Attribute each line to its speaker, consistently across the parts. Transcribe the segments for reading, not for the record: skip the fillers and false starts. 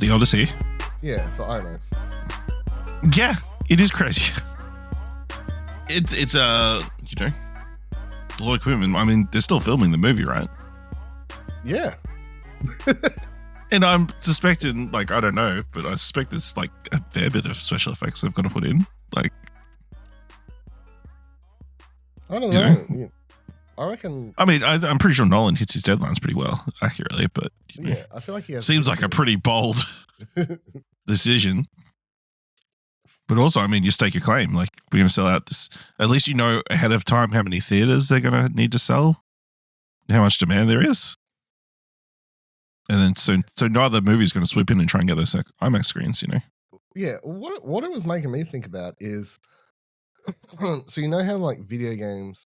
Speaker 1: the Odyssey.
Speaker 2: Yeah, for IMAX.
Speaker 1: Yeah, it is crazy. It's you know, it's a lot of equipment. I mean, they're still filming the movie, right?
Speaker 2: Yeah.
Speaker 1: And I'm suspecting, like, I don't know, but I suspect there's like a fair bit of special effects they've got to put in. Like,
Speaker 2: I don't know. Yeah. I reckon.
Speaker 1: I mean, I'm pretty sure Nolan hits his deadlines pretty well, accurately, but
Speaker 2: Yeah, I feel like he has.
Speaker 1: Seems like a pretty bold decision. But also, I mean, you stake a claim. Like, we're going to sell out this. At least you know ahead of time how many theaters they're going to need to sell, how much demand there is. And then so neither movie is going to swoop in and try and get those IMAX screens, you know?
Speaker 2: Yeah, what it was making me think about is, so you know how like video games,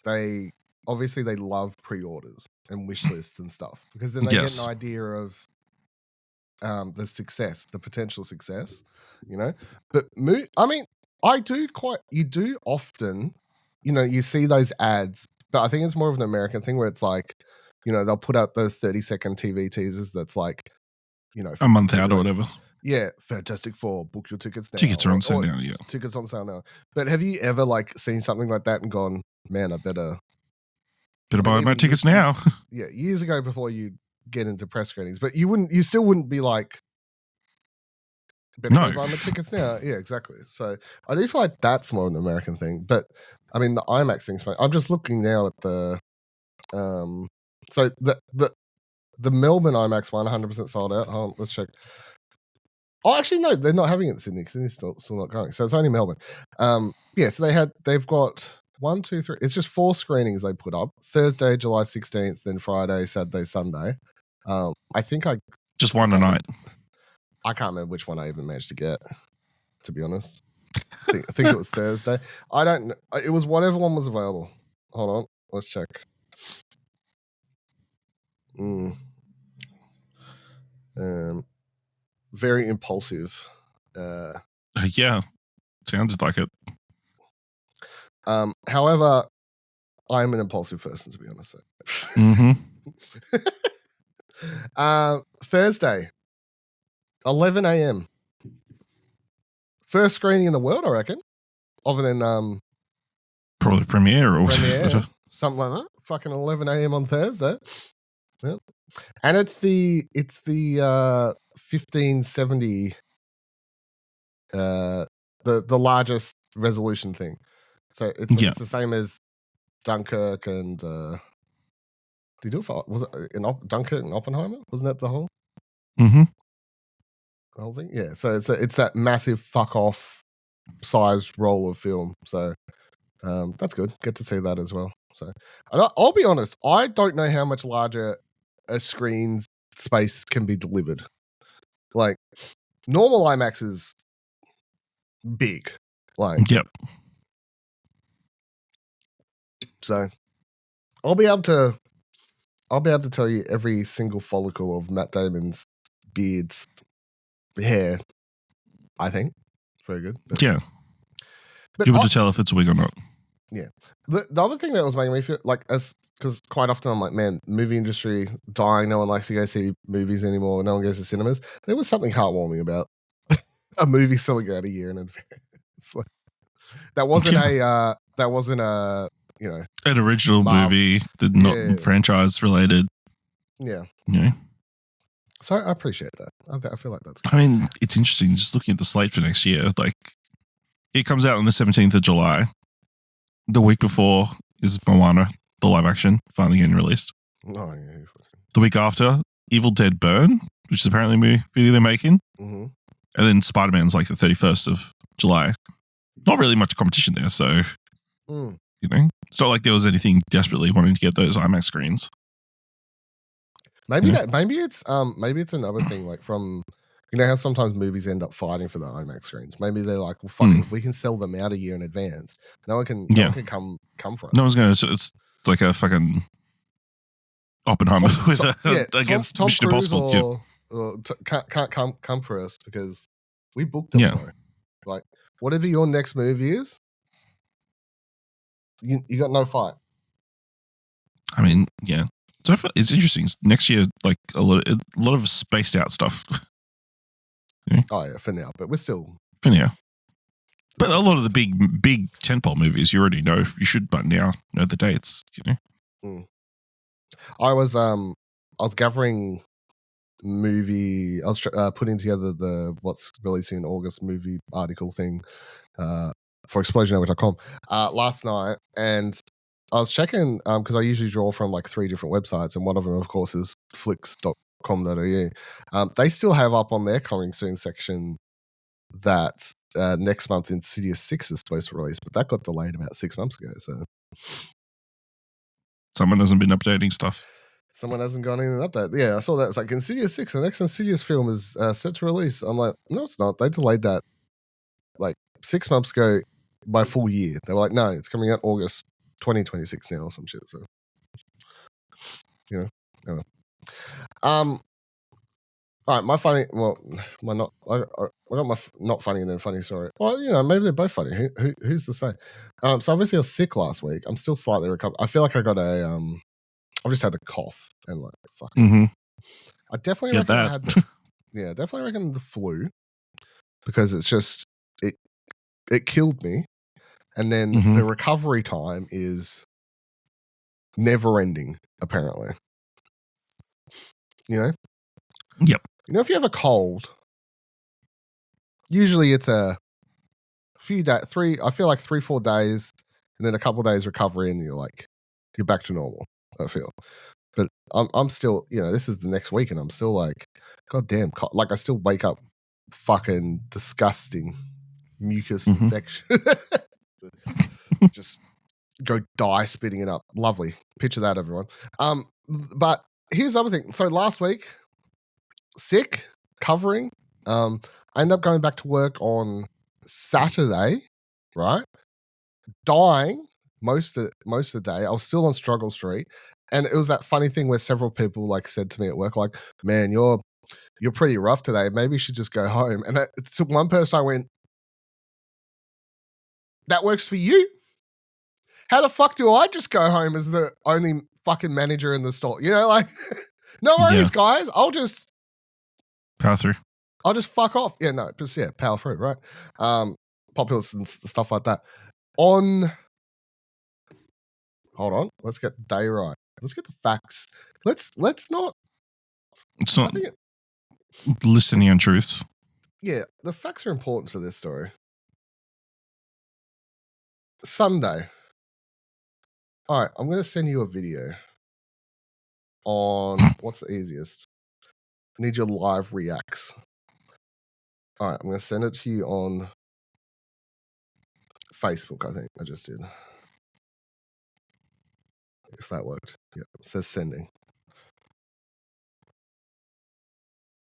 Speaker 2: they love pre-orders and wish lists and stuff because then they get an idea of the success, the potential success, you know. But I mean, you do often, you know, you see those ads, but I think it's more of an American thing where it's like, you know, they'll put out the 30-second TV teasers that's like, you know,
Speaker 1: a month out or whatever.
Speaker 2: Yeah, Fantastic Four, book your tickets now.
Speaker 1: Tickets are on sale now, yeah.
Speaker 2: Tickets on sale now. But have you ever like seen something like that and gone, man, I better
Speaker 1: buy my tickets now?
Speaker 2: Yeah, years ago before you get into press screenings, but you still wouldn't be like, better buy my tickets now. Yeah, exactly. So I do feel like that's more of an American thing. But I mean, the IMAX thing's fine. I'm just looking now at the so the Melbourne IMAX one 100% sold out. Hold on, let's check. Oh, actually, no, they're not having it in Sydney. Sydney's still not going. So it's only Melbourne. Yeah, so they've got 1, 2, 3. It's just 4 screenings they put up. Thursday, July 16th, then Friday, Saturday, Sunday. I think
Speaker 1: just one a night.
Speaker 2: I can't remember which one I even managed to get, to be honest. I think it was Thursday. I don't know. It was whatever one was available. Hold on. Let's check. Very impulsive.
Speaker 1: Yeah, sounded like it.
Speaker 2: However, I'm an impulsive person, to be honest. Thursday, 11 a.m. First screening in the world, I reckon. Other than
Speaker 1: probably premiere or
Speaker 2: something like that. Fucking 11 a.m. on Thursday. Yep. And it's the 1570 the largest resolution thing. So it's the same as Dunkirk and did you do it for, was it in Dunkirk and Oppenheimer? Wasn't that the whole thing? Yeah. So it's that massive fuck off sized roll of film. So that's good. Get to see that as well. So I'll be honest, I don't know how much larger a screen space can be delivered. Like normal IMAX is big. Like
Speaker 1: yep.
Speaker 2: So I'll be able to tell you every single follicle of Matt Damon's beard's hair. I think very good.
Speaker 1: Yeah, but you'll be able to tell if it's a wig or not.
Speaker 2: Yeah. The other thing that was making me feel like, because quite often I'm like, man, movie industry dying. No one likes to go see movies anymore. No one goes to cinemas. There was something heartwarming about a movie selling out a year in advance. Like, that wasn't a you know,
Speaker 1: an original movie, not franchise related.
Speaker 2: Yeah.
Speaker 1: You know?
Speaker 2: So I appreciate that. I feel like that's good.
Speaker 1: I mean, it's interesting just looking at the slate for next year. Like, it comes out on the 17th of July. The week before is Moana, the live action, finally getting released.
Speaker 2: Oh, yeah.
Speaker 1: The week after, Evil Dead Burn, which is apparently a movie they're making.
Speaker 2: Mm-hmm.
Speaker 1: And then Spider-Man's like the 31st of July. Not really much competition there, so, you know, it's not like there was anything desperately wanting to get those IMAX screens.
Speaker 2: Maybe it's another thing, like from, you know how sometimes movies end up fighting for the IMAX screens. Maybe they're like, well, fuck it, if we can sell them out a year in advance, no one can come for us.
Speaker 1: No one's going to. It's like a fucking Oppenheimer against
Speaker 2: Tom
Speaker 1: Mission
Speaker 2: Cruise
Speaker 1: Impossible.
Speaker 2: Can't come for us because we booked them.
Speaker 1: Yeah.
Speaker 2: Bro. Like whatever your next movie is, you got no fight.
Speaker 1: I mean, yeah. So it's interesting. Next year, like a lot of spaced out stuff
Speaker 2: Oh yeah, for now, but we're still
Speaker 1: For now. But a lot of the big tentpole movies, you already know. You should, but now know the dates.
Speaker 2: I was gathering movie. I was putting together the what's releasing in August movie article thing for explosionhour.com last night, and I was checking because I usually draw from like 3 different websites, and one of them, of course, is flicks.com.au. They still have up on their coming soon section that next month Insidious 6 is supposed to release, but that got delayed about 6 months ago. So
Speaker 1: someone hasn't been updating stuff.
Speaker 2: Someone hasn't gone in and updated. Yeah, I saw that. It's like Insidious 6, the next Insidious film is set to release. I'm like, no, it's not. They delayed that like 6 months ago by a full year. They were like, no, it's coming out August 2026 now or some shit. So, anyway. All right, my funny, well, my not, I got my not funny and then funny story. Well, maybe they're both funny. Who's to say? So obviously I was sick last week. I'm still slightly recovered. I feel like I got I've just had the cough and like fucking.
Speaker 1: Mm-hmm.
Speaker 2: I definitely reckon I had definitely reckon the flu because it's just it killed me, and then the recovery time is never ending. Apparently,
Speaker 1: Yep.
Speaker 2: If you have a cold, usually it's a few days, I feel like 3-4 days, and then a couple of days recovery, and you're back to normal. I feel. But I'm still, this is the next week, and I'm still like, God damn, like I still wake up fucking disgusting mucus infection. Just go die spitting it up. Lovely. Picture that, everyone. But here's the other thing. So last week, sick, covering. I ended up going back to work on Saturday, right? Dying most of the day. I was still on Struggle Street. And it was that funny thing where several people said to me at work, like, man, you're pretty rough today. Maybe you should just go home. And to one person I went, that works for you? How the fuck do I just go home as the only fucking manager in the store? No worries, guys. I'll just
Speaker 1: power through.
Speaker 2: I'll just fuck off. Yeah, no, just power through, right? Populace and stuff like that. Hold on. Let's get the day right. Let's get the facts. Let's not.
Speaker 1: It's not listening on truths.
Speaker 2: Yeah, the facts are important for this story. Sunday. All right, I'm going to send you a video on what's the easiest. Need your live reacts. All right, I'm going to send it to you on Facebook, I think I just did. If that worked. Yeah, it says sending.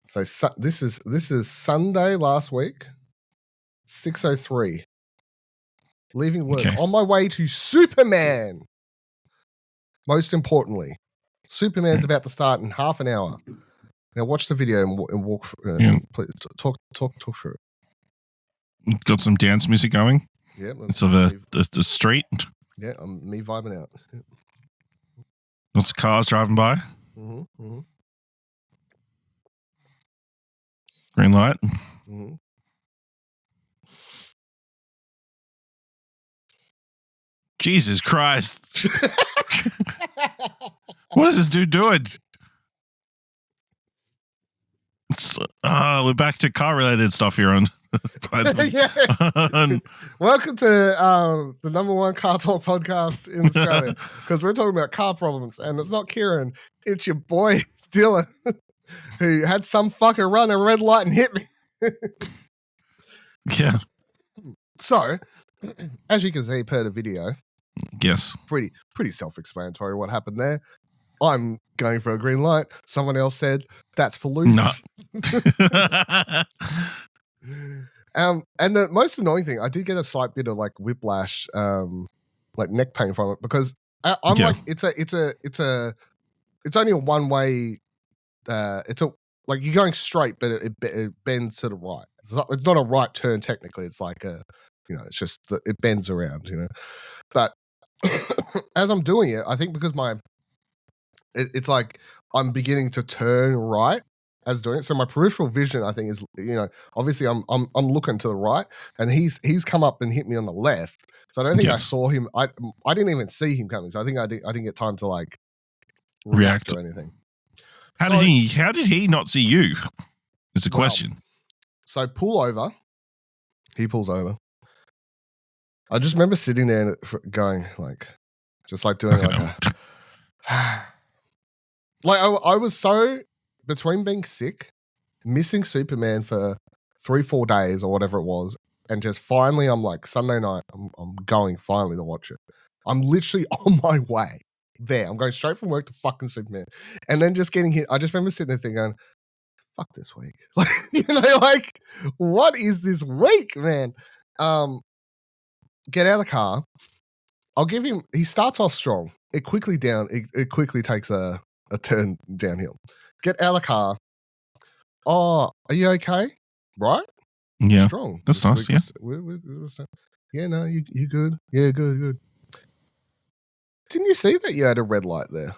Speaker 2: So this is Sunday last week, 6:03. Leaving work on my way to Superman. Most importantly, Superman's about to start in half an hour. Now watch the video and walk. Please talk through it.
Speaker 1: Got some dance music going.
Speaker 2: Yeah,
Speaker 1: it's of the street.
Speaker 2: Yeah, me vibing out. Yeah.
Speaker 1: Lots of cars driving by.
Speaker 2: Mm-hmm.
Speaker 1: Green light.
Speaker 2: Mm-hmm.
Speaker 1: Jesus Christ. What is this dude doing? We're back to car-related stuff here on.
Speaker 2: Welcome to the number one car talk podcast in Australia, because we're talking about car problems, and it's not Kieran, it's your boy Dylan, who had some fucker run a red light and hit me.
Speaker 1: Yeah.
Speaker 2: So, as you can see per the video,
Speaker 1: yes,
Speaker 2: pretty self-explanatory what happened there. I'm going for a green light. Someone else said that's for losers. No. And the most annoying thing, I did get a slight bit of whiplash, neck pain from it, because I'm like, it's only a one way. You're going straight, but it bends to the right. It's not a right turn technically. It's like it's just it bends around, But as I'm doing it, I think because it's like I'm beginning to turn right, as doing it. So my peripheral vision, I think, is obviously I'm looking to the right, and he's come up and hit me on the left. So I don't think I saw him. I didn't even see him coming. So I think I didn't get time to like react or anything.
Speaker 1: How did he not see you? It's a question.
Speaker 2: So pull over. He pulls over. I just remember sitting there going like, just like doing like I was so between being sick, missing Superman for 3-4 days or whatever it was, and just finally I'm like Sunday night, I'm going finally to watch it. I'm literally on my way there. I'm going straight from work to fucking Superman, and then just getting hit. I just remember sitting there thinking, going, "Fuck this week!" Like, like what is this week, man? Get out of the car. I'll give him. He starts off strong. It quickly takes a turn downhill. Get out of the car. Oh, are you okay? Right?
Speaker 1: Yeah.
Speaker 2: Strong.
Speaker 1: That's nice.
Speaker 2: Yeah. No, you good? Yeah, good. Didn't you see that you had a red light there?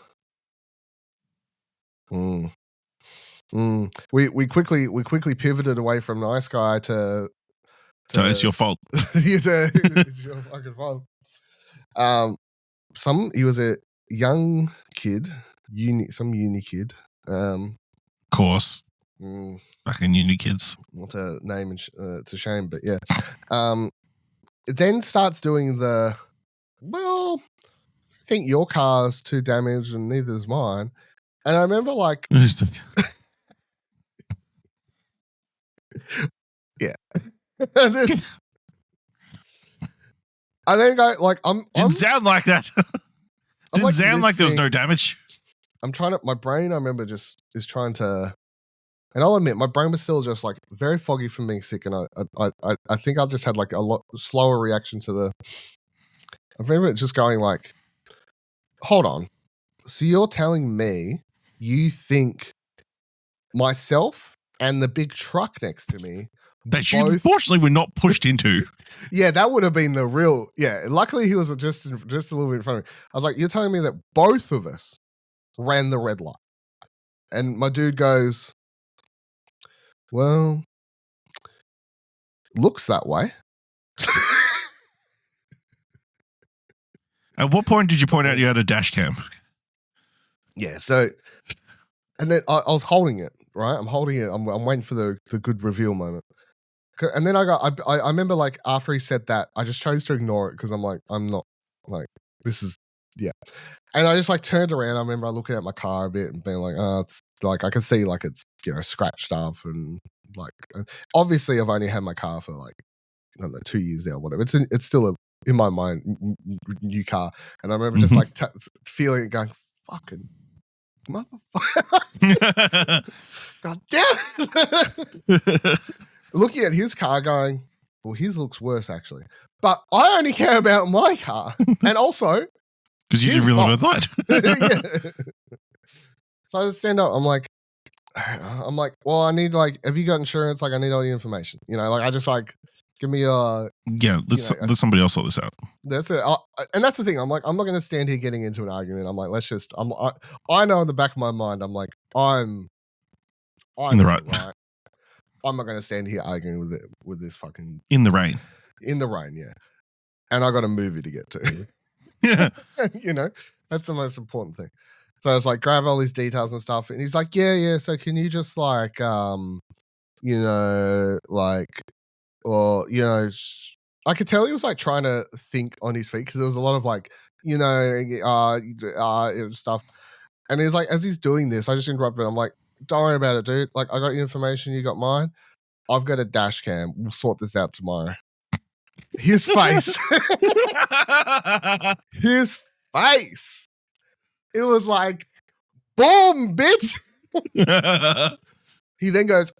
Speaker 2: We quickly pivoted away from nice guy to
Speaker 1: so it's your fault.
Speaker 2: It's your fucking fault. He was a young kid, some uni kid.
Speaker 1: Course. Fucking uni kids.
Speaker 2: Not a name, it's a shame, but yeah. Then starts doing the, well, I think your car's too damaged and neither is mine. And I remember like, yeah. I then go like,
Speaker 1: didn't sound like that. Didn't sound like there was no damage.
Speaker 2: I'm trying to, my brain, I remember just is trying to, and I'll admit, my brain was still just like very foggy from being sick, and I think I just had like a lot slower reaction to the. I remember it just going like, "Hold on, so you're telling me you think myself and the big truck next to me
Speaker 1: that you unfortunately were not pushed into?"
Speaker 2: Yeah, that would have been the real. Yeah, luckily he was just a little bit in front of me. I was like, "You're telling me that both of us ran the red light?" And my dude goes, "Well, looks that way."
Speaker 1: At what point did you point out you had a dash cam?
Speaker 2: Yeah, so, and then I was holding it, right? I'm holding it. I'm waiting for the good reveal moment. And then I remember like after he said that, I just chose to ignore it because I'm like, I'm not like, this is, yeah. And I just like turned around. I remember looking at my car a bit and being like, oh, it's like, I can see like it's, scratched up and like, obviously I've only had my car for like, I don't know, 2 years now, whatever. It's still in my mind, new car. And I remember just like feeling it going, fucking motherfucker. God damn it. Looking at his car going, well, his looks worse actually. But I only care about my car. And also,
Speaker 1: because you didn't really know that.
Speaker 2: Yeah. So I just stand up. I'm like, well, I need like, have you got insurance? Like, I need all the information. Like I just like, give me a.
Speaker 1: Yeah, let somebody else sort this out.
Speaker 2: That's it. And that's the thing. I'm like, I'm not going to stand here getting into an argument. I'm like, let's just. I know in the back of my mind, I'm like, I'm
Speaker 1: in the right.
Speaker 2: I'm not going to stand here arguing with this fucking
Speaker 1: in the rain.
Speaker 2: In the rain, yeah. And I got a movie to get to.
Speaker 1: Yeah,
Speaker 2: that's the most important thing. So I was like, grab all these details and stuff, and he's like, yeah. So can you just like, I could tell he was like trying to think on his feet because there was a lot of like, stuff. And he's like, as he's doing this, I just interrupted. I'm like, don't worry about it, dude. Like, I got your information, you got mine. I've got a dash cam. We'll sort this out tomorrow. His face. His face. It was like, boom, bitch. He then goes,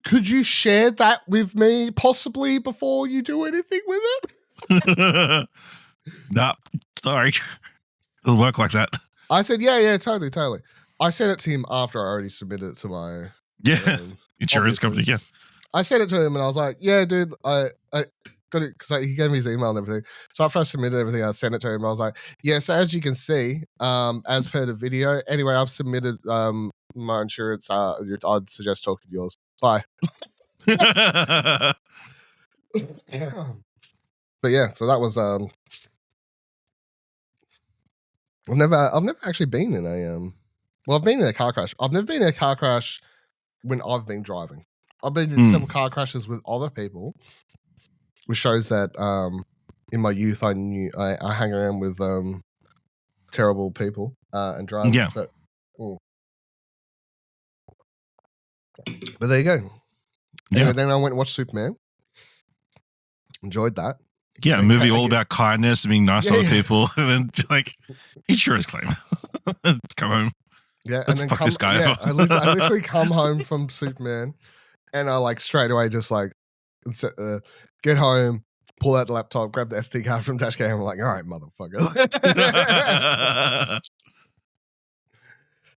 Speaker 2: could you share that with me possibly before you do anything with it?
Speaker 1: Nah, sorry. It'll work like that.
Speaker 2: I said, yeah, totally. I sent it to him after I already submitted it to my
Speaker 1: insurance company. Yeah,
Speaker 2: I sent it to him and I was like, yeah, dude, got it because he gave me his email and everything. So after I submitted everything, I sent it to him. I was like, yeah, so as you can see, as per the video, anyway, I've submitted my insurance. I'd suggest talking to yours. Bye. But yeah, so that was I've never actually been in a I've been in a car crash. I've never been in a car crash when I've been driving. I've been in several car crashes with other people, which shows that in my youth I hang around with terrible people and drive.
Speaker 1: Yeah.
Speaker 2: But there you go. Anyway, then I went and watched Superman. Enjoyed that.
Speaker 1: Yeah, a movie all about kindness and being nice to other people, and then like insurance claim. Come home.
Speaker 2: Yeah,
Speaker 1: let's fuck this guy over.
Speaker 2: I literally come home from Superman, and I like straight away just like get home, pull out the laptop, grab the SD card from dash cam. I'm like, all right, motherfucker.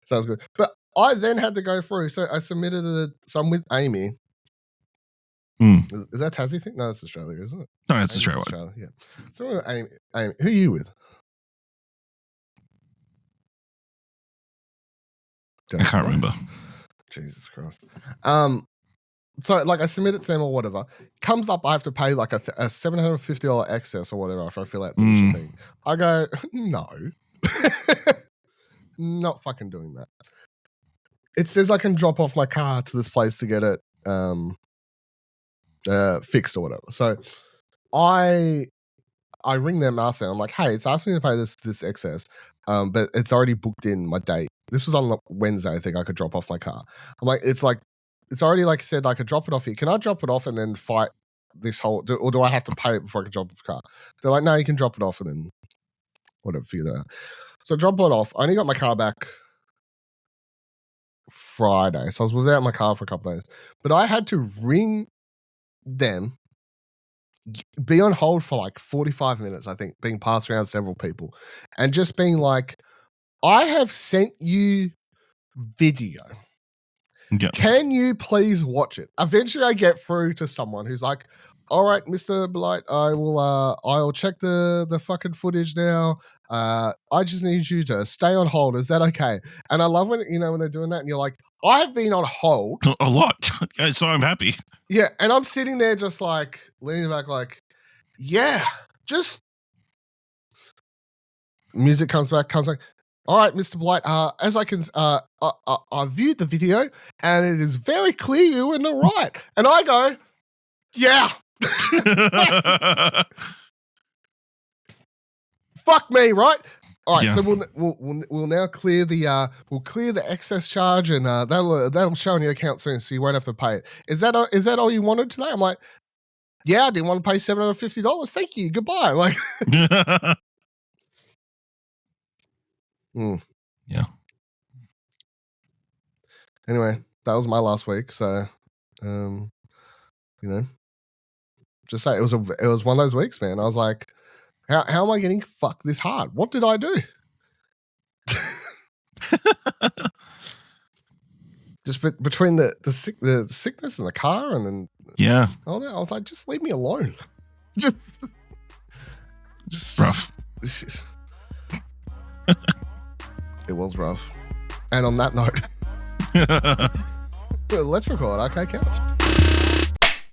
Speaker 2: Sounds good. But I then had to go through. So I submitted some with Amy. Is that Tassie thing? No, that's Australia, isn't it?
Speaker 1: No, it's Australia.
Speaker 2: Yeah. So Amy, who are you with?
Speaker 1: I can't remember.
Speaker 2: Jesus Christ. So like I submit it to them or whatever. Comes up, I have to pay like a $750 excess or whatever if I fill out the initial thing. I go, no. Not fucking doing that. It says I can drop off my car to this place to get it fixed or whatever. So I ring them, ask them, I'm like, hey, it's asking me to pay this excess, but it's already booked in my date. This was on Wednesday, I think I could drop off my car. I'm like, it's already like said I could drop it off here. Can I drop it off and then fight this whole, or do I have to pay it before I can drop off the car? They're like, no, you can drop it off and then whatever, figure that out. So drop it off. I only got my car back Friday. So I was without my car for a couple of days. But I had to ring them, be on hold for like 45 minutes, I think, being passed around several people, and just being like, I have sent you video.
Speaker 1: Yeah.
Speaker 2: Can you please watch it? Eventually I get through to someone who's like, all right, Mr. Blight, I'll check the fucking footage now. I just need you to stay on hold. Is that okay? And I love when they're doing that and you're like, I've been on hold
Speaker 1: a lot. So I'm happy.
Speaker 2: Yeah. And I'm sitting there just like leaning back like, yeah, just music comes back. All right, Mr. Blight, as I can, I viewed the video and it is very clear you were in the right. And I go, yeah. Fuck me, right? All right, so we'll now clear the excess charge and that'll show on your account soon, so you won't have to pay it. Is that all you wanted today? I'm like, yeah, I didn't want to pay $750. Thank you. Goodbye. Like.
Speaker 1: Yeah.
Speaker 2: Anyway, that was my last week. So, just say it was one of those weeks, man. I was like, how am I getting fucked this hard? What did I do? Just between the sickness in the car and then all that, I was like, just leave me alone. just
Speaker 1: rough.
Speaker 2: It was rough. And on that note, let's record. Okay, couch.